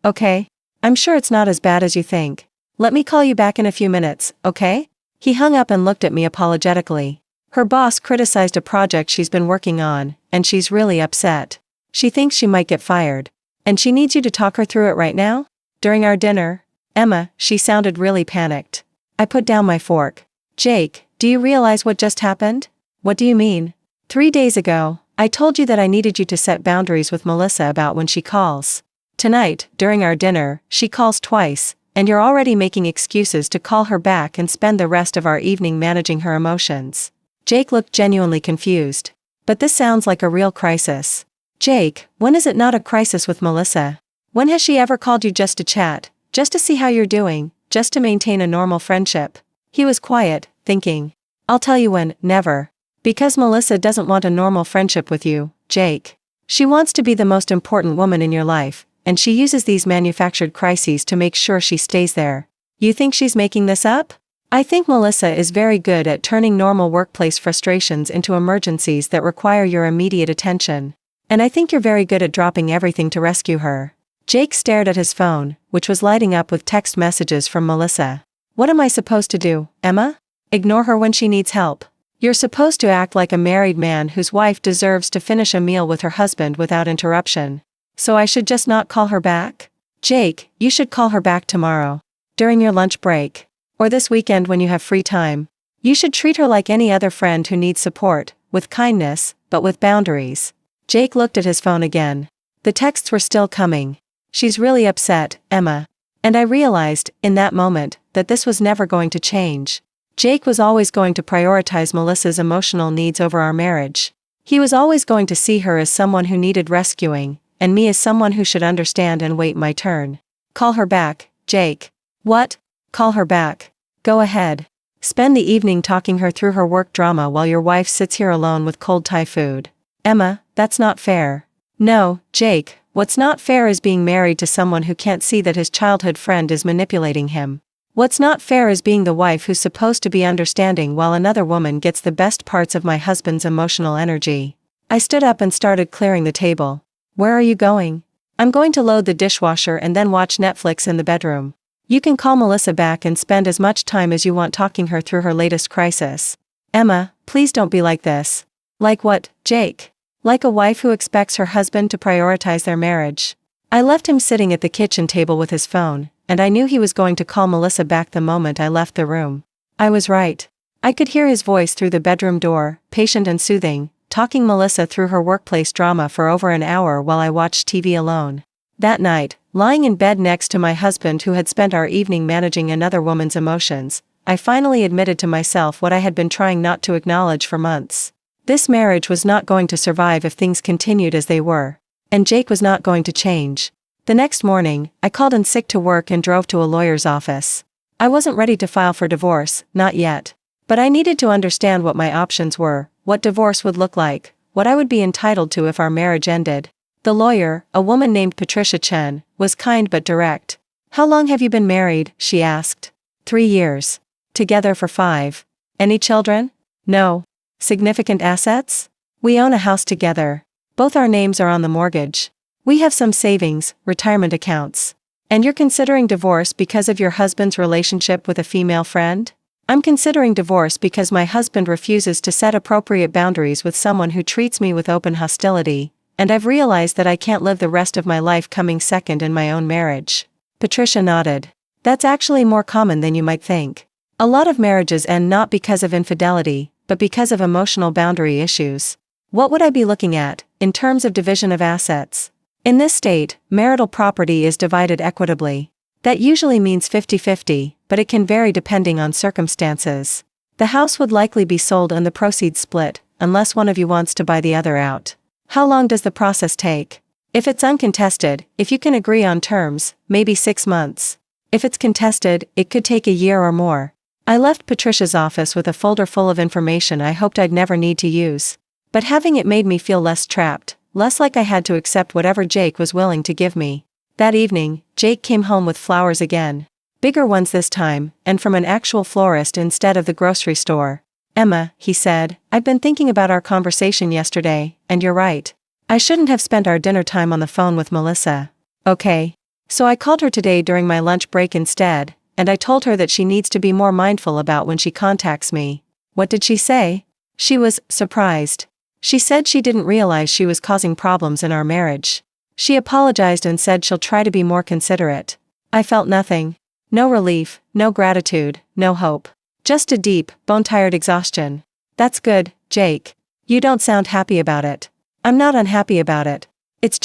Speaker 1: I'm sure it's not as bad as you think. Let me call you back in a few minutes, okay?" He hung up and looked at me apologetically. Her boss criticized a project she's been working on, and she's really upset. She thinks she might get fired. And she needs you to talk her through it right now? During our dinner? Emma, she sounded really panicked. I put down my fork. "Jake, do you realize what just happened?" "What do you mean?" 3 days ago, I told you that I needed you to set boundaries with Melissa about when she calls. Tonight, during our dinner, she calls twice, and you're already making excuses to call her back and spend the rest of our evening managing her emotions. Jake looked genuinely confused. But this sounds like a real crisis. Jake, when is it not a crisis with Melissa? When has she ever called you just to chat, just to see how you're doing, just to maintain a normal friendship? He was quiet, thinking. "I'll tell you when, never. Because Melissa doesn't want a normal friendship with you, Jake. She wants to be the most important woman in your life, and she uses these manufactured crises to make sure she stays there. You think she's making this up?" I think Melissa is very good at turning normal workplace frustrations into emergencies that require your immediate attention. And I think you're very good at dropping everything to rescue her. Jake stared at his phone, which was lighting up with text messages from Melissa. "What am I supposed to do, Emma? Ignore her when she needs help? You're supposed to act like a married man whose wife deserves to finish a meal with her husband without interruption. So I should just not call her back? Jake, you should call her back tomorrow. During your lunch break. Or this weekend when you have free time. You should treat her like any other friend who needs support, with kindness, but with boundaries." Jake looked at his phone again. The texts were still coming. "She's really upset, Emma." And I realized, in that moment, that this was never going to change. Jake was always going to prioritize Melissa's emotional needs over our marriage. He was always going to see her as someone who needed rescuing, and me as someone who should understand and wait my turn. "Call her back, Jake." "What? Call her back. Go ahead. Spend the evening talking her through her work drama while your wife sits here alone with cold Thai food." "Emma, that's not fair." "No, Jake, what's not fair is being married to someone who can't see that his childhood friend is manipulating him. What's not fair is being the wife who's supposed to be understanding while another woman gets the best parts of my husband's emotional energy." I stood up and started clearing the table. "Where are you going?" "I'm going to load the dishwasher and then watch Netflix in the bedroom. You can call Melissa back and spend as much time as you want talking her through her latest crisis." "Emma, please don't be like this." "Like what, Jake?" "Like a wife who expects her husband to prioritize their marriage." I left him sitting at the kitchen table with his phone, and I knew he was going to call Melissa back the moment I left the room. I was right. I could hear his voice through the bedroom door, patient and soothing, talking Melissa through her workplace drama for over an hour while I watched TV alone. That night, lying in bed next to my husband who had spent our evening managing another woman's emotions, I finally admitted to myself what I had been trying not to acknowledge for months. This marriage was not going to survive if things continued as they were. And Jake was not going to change. The next morning, I called in sick to work and drove to a lawyer's office. I wasn't ready to file for divorce, not yet. But I needed to understand what my options were, what divorce would look like, what I would be entitled to if our marriage ended. The lawyer, a woman named Patricia Chen, was kind but direct. "How long have you been married?" she asked. 3 years. Together for 5. "Any children?" "No." "Significant assets?" We own a house together. Both our names are on the mortgage. We have some savings, retirement accounts. And you're considering divorce because of your husband's relationship with a female friend? I'm considering divorce because my husband refuses to set appropriate boundaries with someone who treats me with open hostility, and I've realized that I can't live the rest of my life coming second in my own marriage. Patricia nodded. That's actually more common than you might think. A lot of marriages end not because of infidelity, but because of emotional boundary issues. What would I be looking at, in terms of division of assets? In this state, marital property is divided equitably. That usually means 50-50, but it can vary depending on circumstances. The house would likely be sold and the proceeds split, unless one of you wants to buy the other out. How long does the process take? If it's uncontested, if you can agree on terms, maybe 6 months. If it's contested, it could take a year or more. I left Patricia's office with a folder full of information I hoped I'd never need to use. But having it made me feel less trapped, less like I had to accept whatever Jake was willing to give me. That evening, Jake came home with flowers again. Bigger ones this time, and from an actual florist instead of the grocery store. Emma, he said, I've been thinking about our conversation yesterday, and you're right. I shouldn't have spent our dinner time on the phone with Melissa. Okay. So I called her today during my lunch break instead, and I told her that she needs to be more mindful about when she contacts me. What did she say? She was surprised. She said she didn't realize she was causing problems in our marriage. She apologized and said she'll try to be more considerate. I felt nothing. No relief, no gratitude, no hope. Just a deep, bone-tired exhaustion. That's good, Jake. You don't sound happy about it. I'm not unhappy about it. It's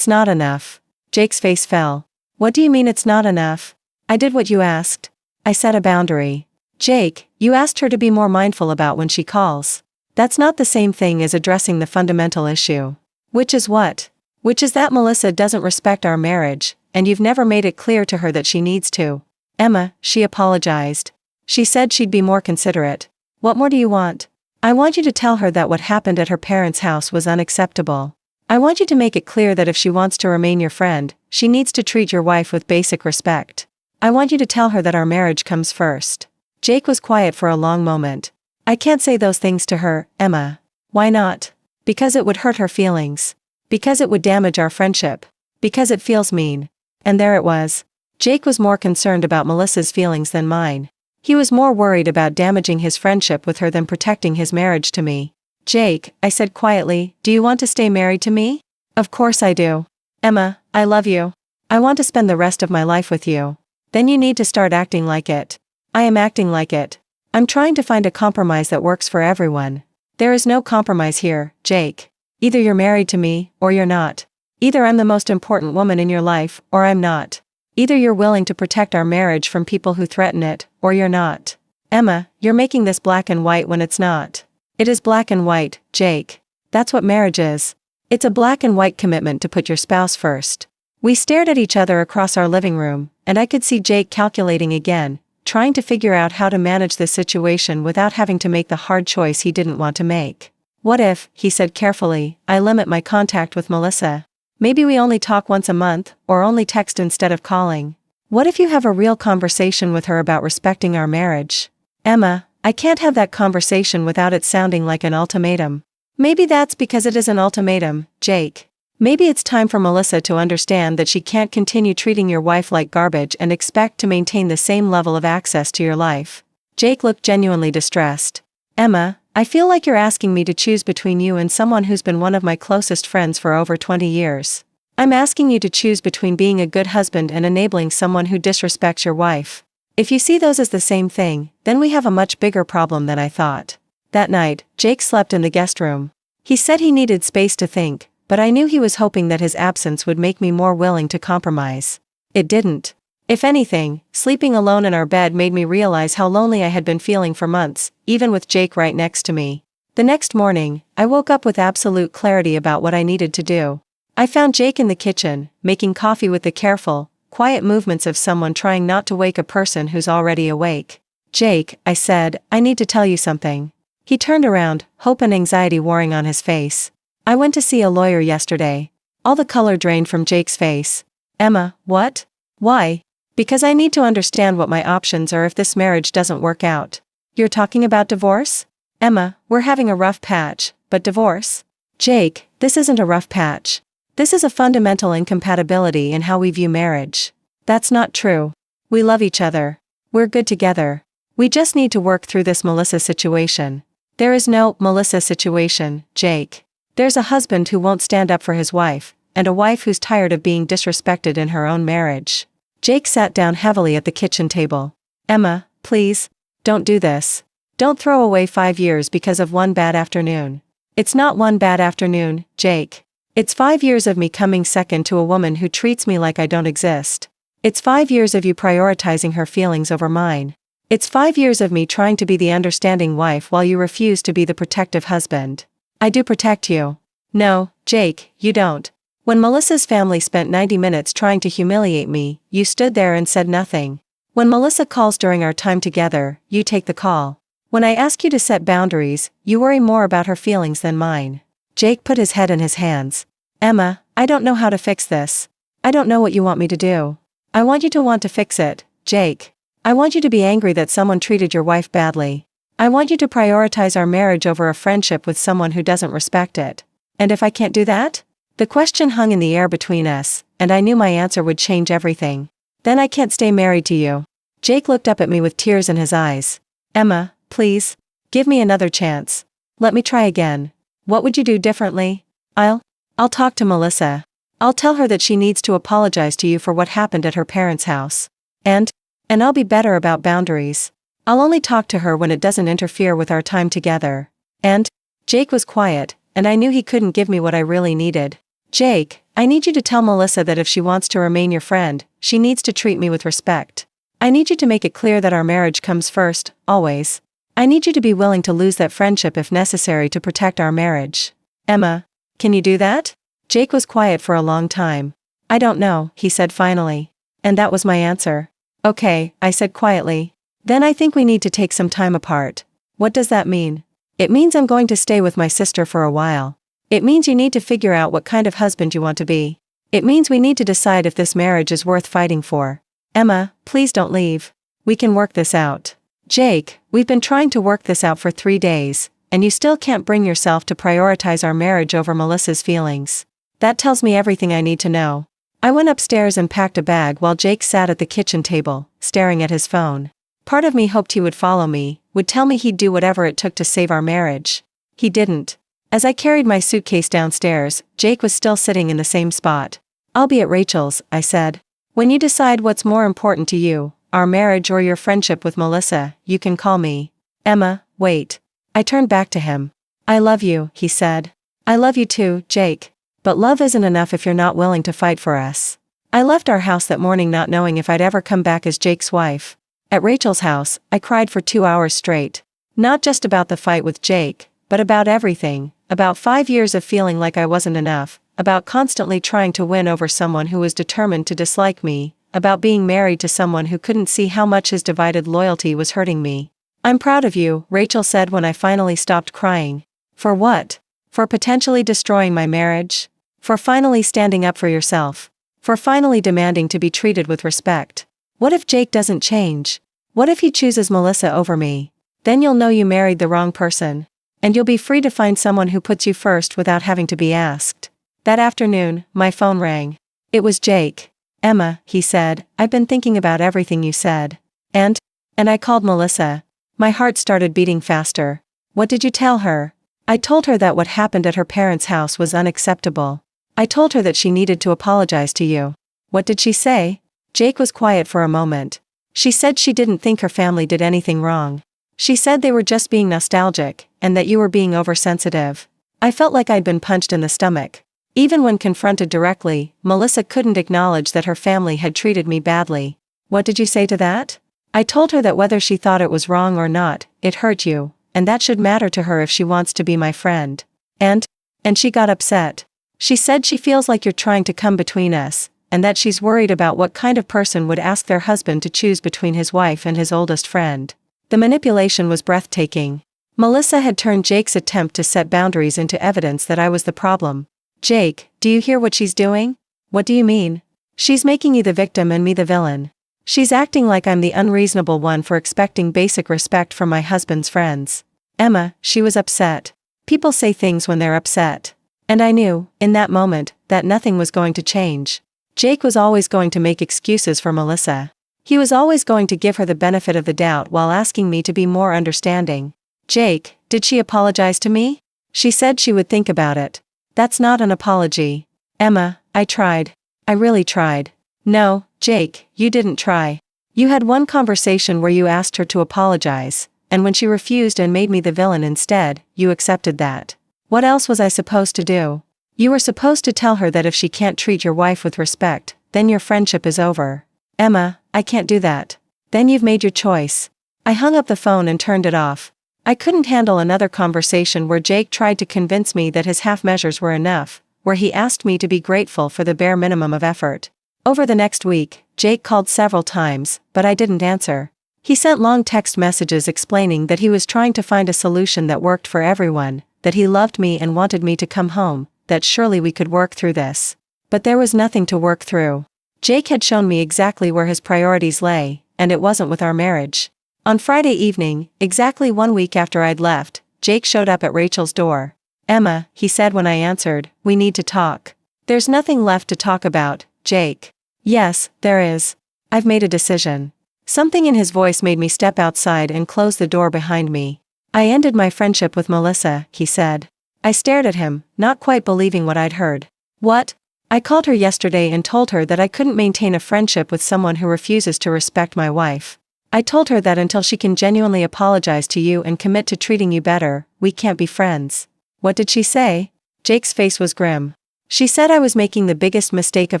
Speaker 1: not enough. Jake's face fell. What do you mean it's not enough? I did what you asked. I set a boundary. Jake, you asked her to be more mindful about when she calls. That's not the same thing as addressing the fundamental issue. Which is what? Which is that Melissa doesn't respect our marriage, and you've never made it clear to her that she needs to. Emma, she apologized. She said she'd be more considerate. What more do you want? I want you to tell her that what happened at her parents' house was unacceptable. I want you to make it clear that if she wants to remain your friend, she needs to treat your wife with basic respect. I want you to tell her that our marriage comes first. Jake was quiet for a long moment. I can't say those things to her, Emma. Why not? Because it would hurt her feelings. Because it would damage our friendship. Because it feels mean. And there it was. Jake was more concerned about Melissa's feelings than mine. He was more worried about damaging his friendship with her than protecting his marriage to me. Jake, I said quietly, do you want to stay married to me? Of course I do. Emma, I love you. I want to spend the rest of my life with you. Then you need to start acting like it. I am acting like it. I'm trying to find a compromise that works for everyone. There is no compromise here, Jake. Either you're married to me, or you're not. Either I'm the most important woman in your life, or I'm not. Either you're willing to protect our marriage from people who threaten it, or you're not. Emma, you're making this black and white when it's not. It is black and white, Jake. That's what marriage is. It's a black and white commitment to put your spouse first. We stared at each other across our living room, and I could see Jake calculating again, trying to figure out how to manage this situation without having to make the hard choice he didn't want to make. What if, he said carefully, I limit my contact with Melissa? Maybe we only talk once a month, or only text instead of calling. What if you have a real conversation with her about respecting our marriage? Emma, I can't have that conversation without it sounding like an ultimatum. Maybe that's because it is an ultimatum, Jake. Maybe it's time for Melissa to understand that she can't continue treating your wife like garbage and expect to maintain the same level of access to your life. Jake looked genuinely distressed. Emma, I feel like you're asking me to choose between you and someone who's been one of my closest friends for over 20 years. I'm asking you to choose between being a good husband and enabling someone who disrespects your wife. If you see those as the same thing, then we have a much bigger problem than I thought. That night, Jake slept in the guest room. He said he needed space to think, but I knew he was hoping that his absence would make me more willing to compromise. It didn't. If anything, sleeping alone in our bed made me realize how lonely I had been feeling for months, even with Jake right next to me. The next morning, I woke up with absolute clarity about what I needed to do. I found Jake in the kitchen, making coffee with the careful, quiet movements of someone trying not to wake a person who's already awake. Jake, I said, I need to tell you something. He turned around, hope and anxiety warring on his face. I went to see a lawyer yesterday. All the color drained from Jake's face. Emma, what? Why? Because I need to understand what my options are if this marriage doesn't work out. You're talking about divorce? Emma, we're having a rough patch, but divorce? Jake, this isn't a rough patch. This is a fundamental incompatibility in how we view marriage. That's not true. We love each other. We're good together. We just need to work through this Melissa situation. There is no Melissa situation, Jake. There's a husband who won't stand up for his wife, and a wife who's tired of being disrespected in her own marriage. Jake sat down heavily at the kitchen table. Emma, please, don't do this. Don't throw away 5 years because of one bad afternoon. It's not one bad afternoon, Jake. It's 5 years of me coming second to a woman who treats me like I don't exist. It's 5 years of you prioritizing her feelings over mine. It's 5 years of me trying to be the understanding wife while you refuse to be the protective husband. I do protect you. No, Jake, you don't. When Melissa's family spent 90 minutes trying to humiliate me, you stood there and said nothing. When Melissa calls during our time together, you take the call. When I ask you to set boundaries, you worry more about her feelings than mine. Jake put his head in his hands. Emma, I don't know how to fix this. I don't know what you want me to do. I want you to want to fix it, Jake. I want you to be angry that someone treated your wife badly. I want you to prioritize our marriage over a friendship with someone who doesn't respect it. And if I can't do that? The question hung in the air between us, and I knew my answer would change everything. Then I can't stay married to you. Jake looked up at me with tears in his eyes. Emma, please, give me another chance. Let me try again. What would you do differently? I'll talk to Melissa. I'll tell her that she needs to apologize to you for what happened at her parents' house. And I'll be better about boundaries. I'll only talk to her when it doesn't interfere with our time together. And Jake was quiet, and I knew he couldn't give me what I really needed. Jake, I need you to tell Melissa that if she wants to remain your friend, she needs to treat me with respect. I need you to make it clear that our marriage comes first, always. I need you to be willing to lose that friendship if necessary to protect our marriage. Emma, can you do that? Jake was quiet for a long time. I don't know, he said finally. And that was my answer. Okay, I said quietly. Then I think we need to take some time apart. What does that mean? It means I'm going to stay with my sister for a while. It means you need to figure out what kind of husband you want to be. It means we need to decide if this marriage is worth fighting for. Emma, please don't leave. We can work this out. Jake, we've been trying to work this out for 3 days, and you still can't bring yourself to prioritize our marriage over Melissa's feelings. That tells me everything I need to know. I went upstairs and packed a bag while Jake sat at the kitchen table, staring at his phone. Part of me hoped he would follow me, would tell me he'd do whatever it took to save our marriage. He didn't. As I carried my suitcase downstairs, Jake was still sitting in the same spot. I'll be at Rachel's, I said. When you decide what's more important to you, our marriage or your friendship with Melissa, you can call me. Emma, wait. I turned back to him. I love you, he said. I love you too, Jake. But love isn't enough if you're not willing to fight for us. I left our house that morning not knowing if I'd ever come back as Jake's wife. At Rachel's house, I cried for 2 hours straight. Not just about the fight with Jake, but about everything, about 5 years of feeling like I wasn't enough, about constantly trying to win over someone who was determined to dislike me, about being married to someone who couldn't see how much his divided loyalty was hurting me. I'm proud of you, Rachel said when I finally stopped crying. For what? For potentially destroying my marriage? For finally standing up for yourself? For finally demanding to be treated with respect? What if Jake doesn't change? What if he chooses Melissa over me? Then you'll know you married the wrong person. And you'll be free to find someone who puts you first without having to be asked. That afternoon, my phone rang. It was Jake. Emma, he said, I've been thinking about everything you said. And I called Melissa. My heart started beating faster. What did you tell her? I told her that what happened at her parents' house was unacceptable. I told her that she needed to apologize to you. What did she say? Jake was quiet for a moment. She said she didn't think her family did anything wrong. She said they were just being nostalgic, and that you were being oversensitive. I felt like I'd been punched in the stomach. Even when confronted directly, Melissa couldn't acknowledge that her family had treated me badly. What did you say to that? I told her that whether she thought it was wrong or not, it hurt you, and that should matter to her if she wants to be my friend. And she got upset. She said she feels like you're trying to come between us, and that she's worried about what kind of person would ask their husband to choose between his wife and his oldest friend. The manipulation was breathtaking. Melissa had turned Jake's attempt to set boundaries into evidence that I was the problem. Jake, do you hear what she's doing? What do you mean? She's making you the victim and me the villain. She's acting like I'm the unreasonable one for expecting basic respect from my husband's friends. Emma, she was upset. People say things when they're upset. And I knew, in that moment, that nothing was going to change. Jake was always going to make excuses for Melissa. He was always going to give her the benefit of the doubt while asking me to be more understanding. Jake, did she apologize to me? She said she would think about it. That's not an apology. Emma, I tried. I really tried. No, Jake, you didn't try. You had one conversation where you asked her to apologize, and when she refused and made me the villain instead, you accepted that. What else was I supposed to do? You were supposed to tell her that if she can't treat your wife with respect, then your friendship is over. Emma, I can't do that. Then you've made your choice. I hung up the phone and turned it off. I couldn't handle another conversation where Jake tried to convince me that his half measures were enough, where he asked me to be grateful for the bare minimum of effort. Over the next week, Jake called several times, but I didn't answer. He sent long text messages explaining that he was trying to find a solution that worked for everyone, that he loved me and wanted me to come home, that surely we could work through this. But there was nothing to work through. Jake had shown me exactly where his priorities lay, and it wasn't with our marriage. On Friday evening, exactly 1 week after I'd left, Jake showed up at Rachel's door. Emma, he said when I answered, we need to talk. There's nothing left to talk about, Jake. Yes, there is. I've made a decision. Something in his voice made me step outside and close the door behind me. I ended my friendship with Melissa, he said. I stared at him, not quite believing what I'd heard. What? I called her yesterday and told her that I couldn't maintain a friendship with someone who refuses to respect my wife. I told her that until she can genuinely apologize to you and commit to treating you better, we can't be friends. What did she say? Jake's face was grim. She said I was making the biggest mistake of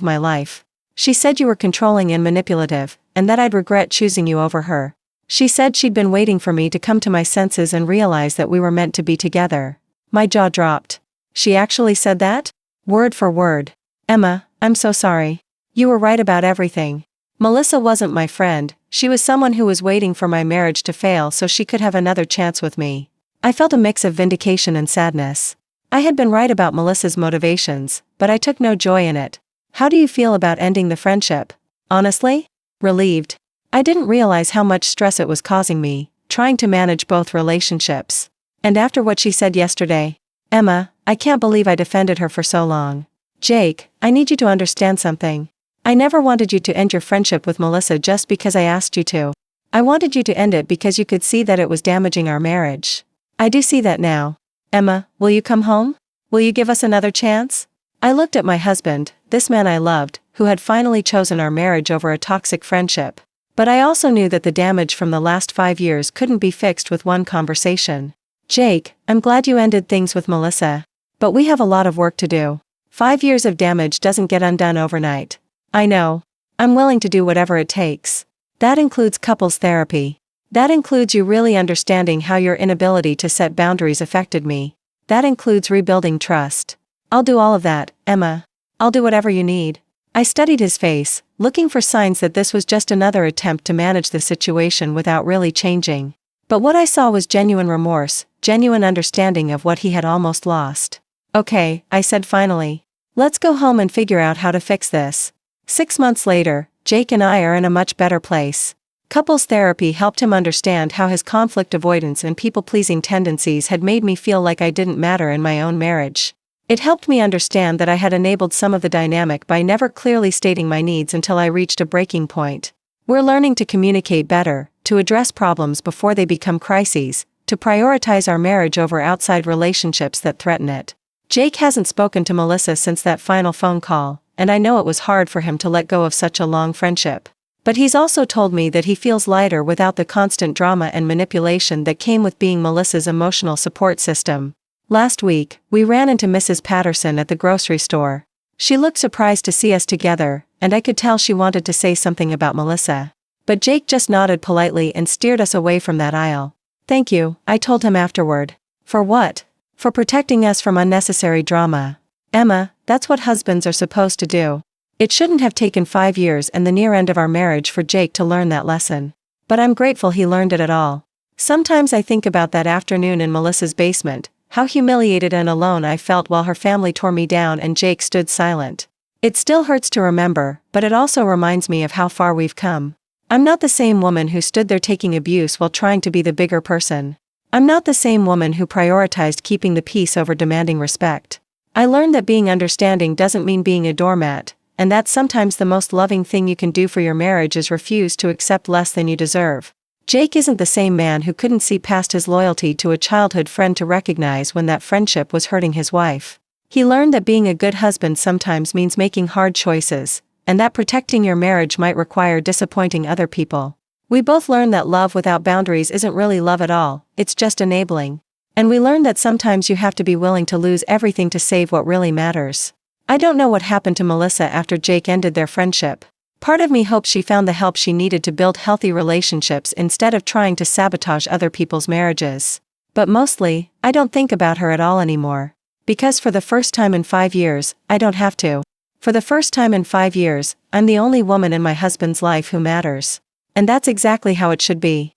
Speaker 1: my life. She said you were controlling and manipulative, and that I'd regret choosing you over her. She said she'd been waiting for me to come to my senses and realize that we were meant to be together. My jaw dropped. She actually said that? Word for word. Emma, I'm so sorry. You were right about everything. Melissa wasn't my friend, she was someone who was waiting for my marriage to fail so she could have another chance with me. I felt a mix of vindication and sadness. I had been right about Melissa's motivations, but I took no joy in it. How do you feel about ending the friendship? Honestly? Relieved. I didn't realize how much stress it was causing me, trying to manage both relationships. And after what she said yesterday, Emma, I can't believe I defended her for so long. Jake, I need you to understand something. I never wanted you to end your friendship with Melissa just because I asked you to. I wanted you to end it because you could see that it was damaging our marriage. I do see that now. Emma, will you come home? Will you give us another chance? I looked at my husband, this man I loved, who had finally chosen our marriage over a toxic friendship. But I also knew that the damage from the last 5 years couldn't be fixed with one conversation. Jake, I'm glad you ended things with Melissa. But we have a lot of work to do. 5 years of damage doesn't get undone overnight. I know. I'm willing to do whatever it takes. That includes couples therapy. That includes you really understanding how your inability to set boundaries affected me. That includes rebuilding trust. I'll do all of that, Emma. I'll do whatever you need. I studied his face, looking for signs that this was just another attempt to manage the situation without really changing. But what I saw was genuine remorse, genuine understanding of what he had almost lost. Okay, I said finally. Let's go home and figure out how to fix this. 6 months later, Jake and I are in a much better place. Couples therapy helped him understand how his conflict avoidance and people-pleasing tendencies had made me feel like I didn't matter in my own marriage. It helped me understand that I had enabled some of the dynamic by never clearly stating my needs until I reached a breaking point. We're learning to communicate better, to address problems before they become crises, to prioritize our marriage over outside relationships that threaten it. Jake hasn't spoken to Melissa since that final phone call, and I know it was hard for him to let go of such a long friendship. But he's also told me that he feels lighter without the constant drama and manipulation that came with being Melissa's emotional support system. Last week, we ran into Mrs. Patterson at the grocery store. She looked surprised to see us together, and I could tell she wanted to say something about Melissa. But Jake just nodded politely and steered us away from that aisle. Thank you, I told him afterward. For what? For protecting us from unnecessary drama. Emma, that's what husbands are supposed to do. It shouldn't have taken 5 years and the near end of our marriage for Jake to learn that lesson. But I'm grateful he learned it at all. Sometimes I think about that afternoon in Melissa's basement, how humiliated and alone I felt while her family tore me down and Jake stood silent. It still hurts to remember, but it also reminds me of how far we've come. I'm not the same woman who stood there taking abuse while trying to be the bigger person. I'm not the same woman who prioritized keeping the peace over demanding respect. I learned that being understanding doesn't mean being a doormat, and that sometimes the most loving thing you can do for your marriage is refuse to accept less than you deserve. Jake isn't the same man who couldn't see past his loyalty to a childhood friend to recognize when that friendship was hurting his wife. He learned that being a good husband sometimes means making hard choices, and that protecting your marriage might require disappointing other people. We both learned that love without boundaries isn't really love at all, it's just enabling. And we learned that sometimes you have to be willing to lose everything to save what really matters. I don't know what happened to Melissa after Jake ended their friendship. Part of me hopes she found the help she needed to build healthy relationships instead of trying to sabotage other people's marriages. But mostly, I don't think about her at all anymore. Because for the first time in 5 years, I don't have to. For the first time in 5 years, I'm the only woman in my husband's life who matters. And that's exactly how it should be.